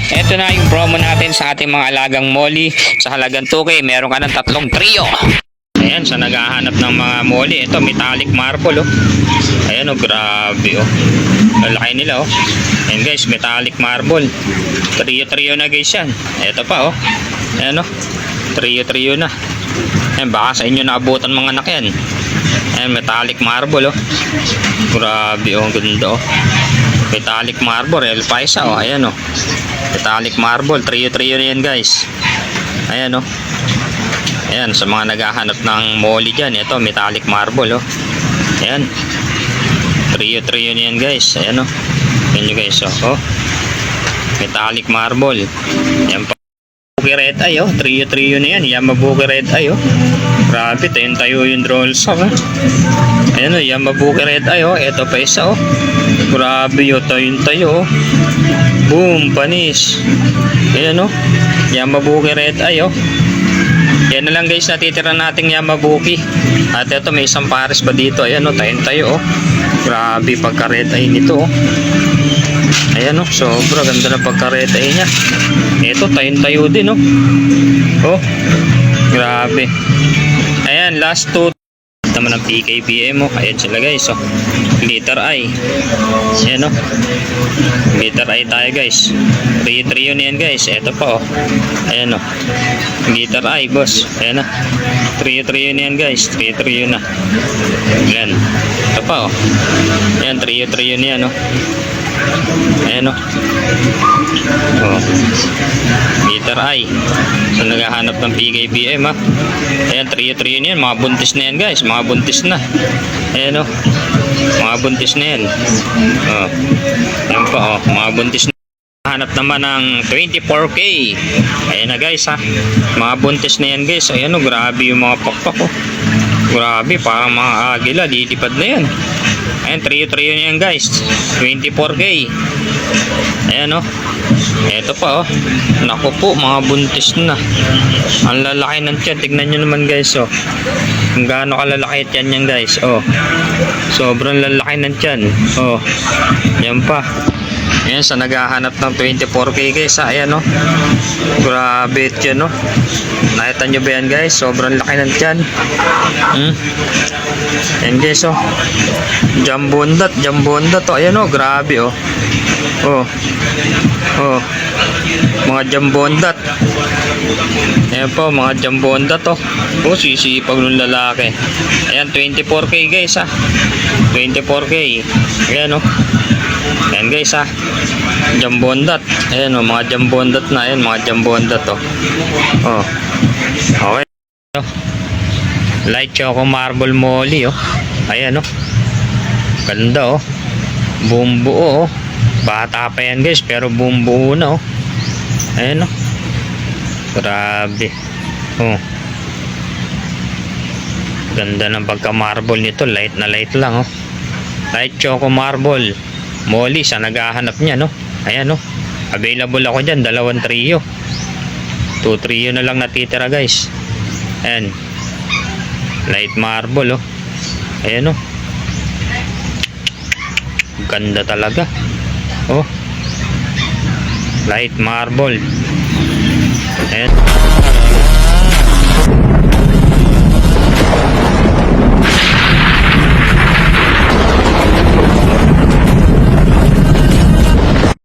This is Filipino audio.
Ito na yung promo natin sa ating mga alagang molly. Sa halagang 2K, meron ka ng 3 trio. Ayan, sa naghahanap ng mga molly, ito metallic marble oh. Ayan oh, grabe oh. Lalaki nila oh. Ayan guys, metallic marble. Trio na guys yan. Ito pa oh. Ayan oh. Trio na. Ayan, baka sa inyo naabutan mga anak yan. Ayan, metallic marble oh. Grabe oh, ganda oh. Metallic marble, El Paisa oh. Ayan oh. Metallic marble, trio na yan guys. Ayan oh. Ayan, sa mga naghahanap ng molly dyan, ito metallic marble oh. Ayan, trio na yan guys. Ayan oh. Ayan nyo guys oh. Oh, metallic marble. Ayan pa, Yamabuki red eye oh. Trio na yan, Yamabuki red eye oh. Grabe, tayo yung drones oh. Ayan oh, Yamabuki red eye oh. Ito pa isa oh. Grabe oh, tayo oh. Boom, panis. Ayan oh, Yamabuki red eye oh. Yan na lang guys, natitira nating Yamabuki. At ito, may isang pares ba dito. Ayan o, tayo oh. Grabe pagka red eye nito oh. Ayan o, sobra ganda na pagka red eye nya. Ito, tayo din oh. Oh, grabe. Ayan, last 2 naman ng PKBM oh. Ayan sila guys oh. Glitter eye. Ayan oh. Glitter eye tayo guys. Trio na yan guys. Ito pa oh. Ayan oh. Glitter eye boss. Ayan na. Trio na yan guys. Trio na. Ayan. Ito pa oh. Ayan, trio na yan oh. Ayan oh. Oh. Glitter eye. So naghahanap ng PKBM ha. Ayan, trio na yan. Mga buntis na yan guys. Mga buntis na. Ayan oh. Mga buntis na yan. Oh. Ayan pa oh. Mga buntis na. Hanap naman ng 24K. Ayan na guys ha. Mga buntis na yan guys. Ayan o, grabe yung mga pakpak oh. Grabe, parang mga agila. Lilipad na yan. Ayan, trio na yan guys. 24K. Ayan o. Eto pa oh. Naku po, mga buntis na. Ang lalaki ng tiyan. Tignan nyo naman guys oh. Kung gaano kalalaki tiyan yan guys oh. Sobrang lalaki ng tiyan oh. Yan pa. Ayan, sa naghahanap ng 24K guys ha. Ayan o. Grabe yan o. Nakita nyo ba yan guys? Sobrang laki ng tiyan. Ayan guys o. Jambondat o. Ayan o, grabe o. Oh. Oh. Mga jambondat. Ayan po, mga jambondat o. Oh, sisipag ng lalaki. Ayan, 24K guys ha. 24K. Ayan o. Ayan guys ha. Jambondat. Ayan o, mga jambondat na. Ayan, mga jambondat o. Oh. Okay. Light choco marble molly o. Ayan o. Ganda o. Buong buo o. Bata pa yan guys, pero buong buo na o. Ayan o. Grabe. Oh. Ganda ng pagka marble nito. Light na light lang o. Light choco marble molly, sa naghahanap niya no. Ayan no. Available ako dyan, 2 trio. 2 trio na lang natitira guys. Ayan. Light marble oh. Ayan no. Ganda talaga. Oh. Light marble. Ayan.